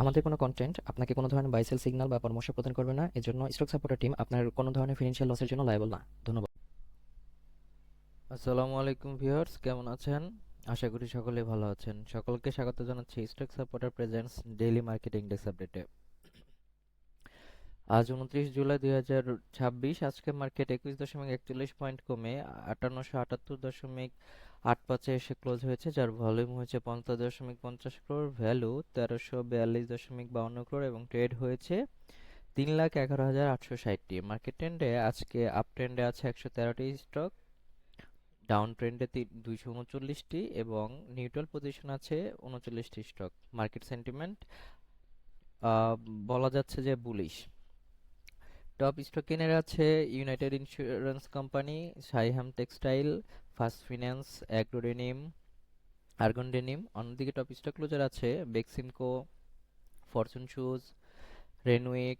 আমাদের কোনো কন্টেন্ট আপনাকে কোনো ধরনের বাই সেল সিগন্যাল বা পরামর্শ প্রদান করবে না। এজন্য স্টক সাপোর্টার টিম আপনার কোনো ধরনের ফিনান্সিয়াল লসের জন্য লায়াবল না। ধন্যবাদ। আসসালামু আলাইকুম ভিউয়ার্স, কেমন আছেন? আশা করি সকলে ভালো আছেন। সকলকে স্বাগত জানাচ্ছি stock supporter presents daily market index আপডেটে। আজ 29 জুলাই 2026। আজকে মার্কেট 21.41 পয়েন্ট কমে 5878.85 এসে ক্লোজ হয়েছে, যার ভলিউম হয়েছে 50.50 crore, ভ্যালু 1342.52 crore এবং ট্রেড হয়েছে 3,11,860টি। মার্কেট ট্রেন্ডে আজকে আপ ট্রেন্ডে আছে 113টি স্টক, ডাউন ট্রেন্ডে 239টি এবং নিউট্রাল পজিশন আছে 39টি স্টক। মার্কেট সেন্টিমেন্ট বলা যাচ্ছে যে বুলিশ। টপ স্টক কিনে আছে United Insurance Company, Saiham Textile, First Finance, Agrodenim, Argon Denim. অন্যদিকে টপ স্টক ক্লোজার আছে Beximco, Fortune Shoes, Renwick,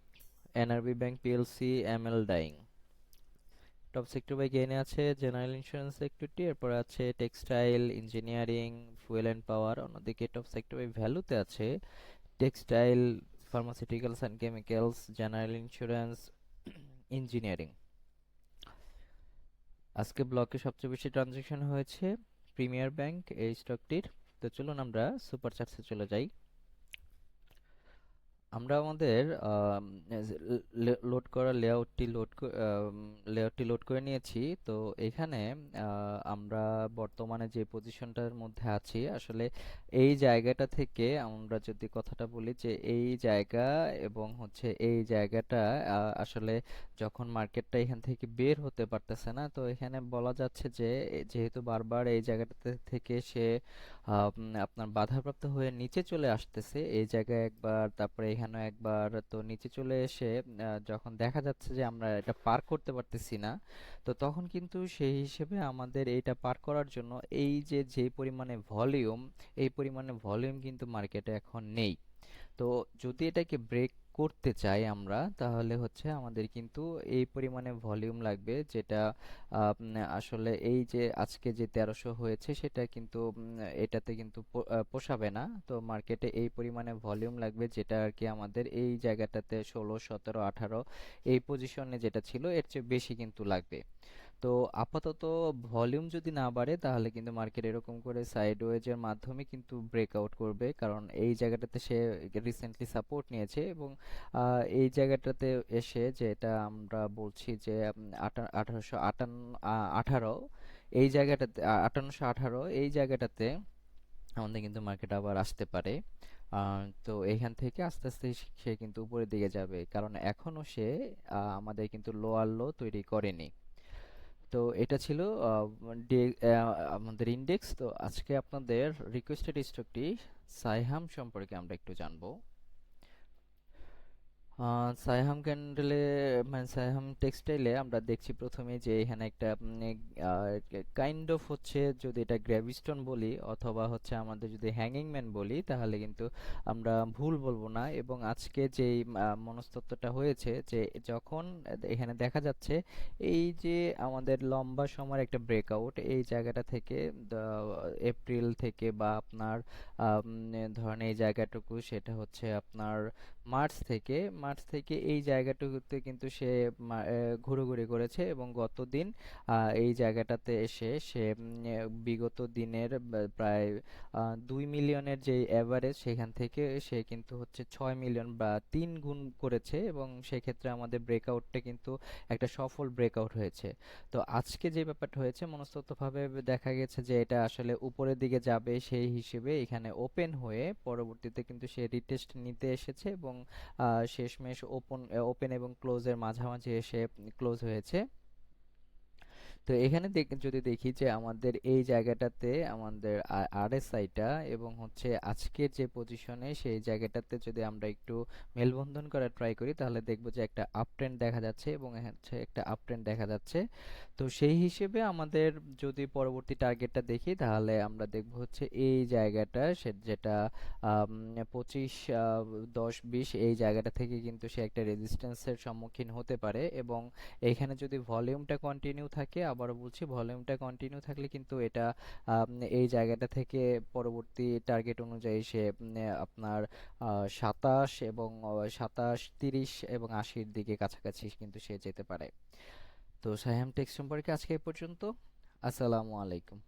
NRB Bank PLC, ML Dyeing. Top sector by গেইনে আছে জেনারেল ইন্স্যুরেন্স সেক্টরটি, এরপরে আছে textile, engineering, fuel and power. অন্যদিকে টপ সেক্টর বাই ভ্যালুতে আছে textile, pharmaceuticals and chemicals, general insurance, engineering. আজকে ব্লকে সবচেয়ে বেশি ট্রানজ্যাকশন হয়েছে প্রিমিয়ার ব্যাংক এই স্টকটির। তো চলুন আমরা সুপার চার্টসে চলে যাই। আমরা আমাদের লোড করা লেআউটটি লোড করে নিয়েছি। তো এখানে আমরা বর্তমানে যে পজিশনটার মধ্যে আছি, আসলে এই জায়গাটা থেকে আমরা যদি কথাটা বলি যে এই জায়গা এবং হচ্ছে এই জায়গাটা আসলে যখন মার্কেটটা এখান থেকে বের হতে পারতেছে না, তো এখানে বলা যাচ্ছে যে যেহেতু বারবার এই জায়গাটা থেকে সে আপনার বাধাপ্রাপ্ত হয়ে নিচে চলে আসতেছে, এই জায়গায় একবার, তারপরে এখানেও একবার, তো নিচে চলে এসে যখন দেখা যাচ্ছে যে আমরা এটা পার করতে পারতেছি না, তো তখন কিন্তু সেই হিসেবে আমাদের এইটা পার করার জন্য এই যে পরিমাণে ভলিউম, এই পরিমাণে ভলিউম কিন্তু মার্কেটে এখন নেই। তো যদি এটাকে ব্রেক করতে চাই আমরা, তাহলে হচ্ছে আমাদের কিন্তু এই পরিমাণে ভলিউম লাগবে, যেটা আসলে এই যে আজকে যে 1300 হয়েছে সেটা কিন্তু এটাতে কিন্তু পোষাবে না। তো মার্কেটে এই পরিমাণে ভলিউম লাগবে, যেটা আর কি আমাদের এই জায়গাটাতে 16, 17, 18 এই পজিশনে যেটা ছিল এর চেয়ে বেশি কিন্তু লাগবে। তো আপাতত ভলিউম যদি না বাড়ে, তাহলে কিন্তু মার্কেট এরকম করে সাইডওয়েজের মাধ্যমে কিন্তু ব্রেকআউট করবে, কারণ এই জায়গাটাতে সে রিসেন্টলি সাপোর্ট নিয়েছে এবং এই জায়গাটাতে এসে যেটা আমরা বলছি যে 1818 এই জায়গাটাতে 5818 এই জায়গাটাতে আমাদের কিন্তু মার্কেট আবার আসতে পারে। তো এইখান থেকে আস্তে আস্তে সে কিন্তু উপরের দিকে যাবে, কারণ এখনো সে আমাদের কিন্তু লোয়ার লো তৈরি করেনি। তো এটা ছিল আমাদের ইন্ডেক্স। তো আজকে আপনাদের রিকোয়েস্টেড স্টকটি সাইহাম সম্পর্কে আমরা একটু জানবো। সাইহাম ক্যান্ডেলে মানে সাইহাম টেক্সটাইলে আমরা দেখছি প্রথমে যে এখানে একটা কাইন্ড অফ হচ্ছে, যদি এটা গ্র্যাভিস্টোন বলি অথবা হচ্ছে আমাদের যদি হ্যাঙ্গিং ম্যান বলি, তাহলে কিন্তু আমরা ভুল বলবো না। এবং আজকে যেই মনস্তত্ত্বটা হয়েছে যে যখন এখানে দেখা যাচ্ছে এই যে আমাদের লম্বা সময়ের একটা ব্রেকআউট এই জায়গাটা থেকে, এপ্রিল থেকে বা আপনার ধরেন এই জায়গাটুকু, সেটা হচ্ছে আপনার মার্চ থেকে এই জায়গাটুকুতে কিন্তু সে ঘোরাঘুরি করেছে এবং গত দিন এই জায়গাটাতে এসে সে বিগত দিনের প্রায় 2 মিলিয়নের যে অ্যাভারেজ, সেখান থেকে সে কিন্তু হচ্ছে 6 মিলিয়ন বা 3 গুণ করেছে এবং সেক্ষেত্রে আমাদের ব্রেকআউটটা কিন্তু একটা সফল ব্রেকআউট হয়েছে। তো আজকে যে ব্যাপারটা হয়েছে, মনস্তত্ত্বভাবে দেখা গেছে যে এটা আসলে উপরের দিকে যাবে, সেই হিসেবে এখানে ওপেন হয়ে পরবর্তীতে কিন্তু সে রিটেস্ট নিতে এসেছে এবং শেষমেশ ওপেন এবং ক্লোজের মাঝামাঝি এসে ক্লোজ হয়েছে। তো এখানে যদি দেখি যে আমাদের এই জায়গাটাতে আমাদের আরএসআইটা এবং হচ্ছে আজকের যে পজিশনে সেই জায়গাটাতে যদি আমরা একটু মেলবন্ধন করার ট্রাই করি, তাহলে দেখব যে একটা আপ ট্রেন্ড দেখা যাচ্ছে এবং হচ্ছে একটা আপ ট্রেন্ড দেখা যাচ্ছে। তো সেই হিসেবে আমাদের যদি পরবর্তী টার্গেটটা দেখি, তাহলে আমরা দেখব হচ্ছে এই জায়গাটা, যেটা 25, 10, 20 এই জায়গাটা থেকে কিন্তু সে একটা রেজিস্ট্যান্সের সম্মুখীন হতে পারে এবং এইখানে যদি ভলিউমটা কন্টিনিউ থাকে আবারও বলছি, ভলিউমটা কন্টিনিউ থাকলে কিন্তু এটা এই জায়গাটা থেকে পরবর্তী টার্গেট অনুযায়ী সে আপনার 27 এবং 27, 30 এবং 80-র দিকে কাছাকাছি কিন্তু সে যেতে পারে। তো সাইহাম টেক্স সম্পর্কে আজকে এই পর্যন্ত। আসসালামু আলাইকুম।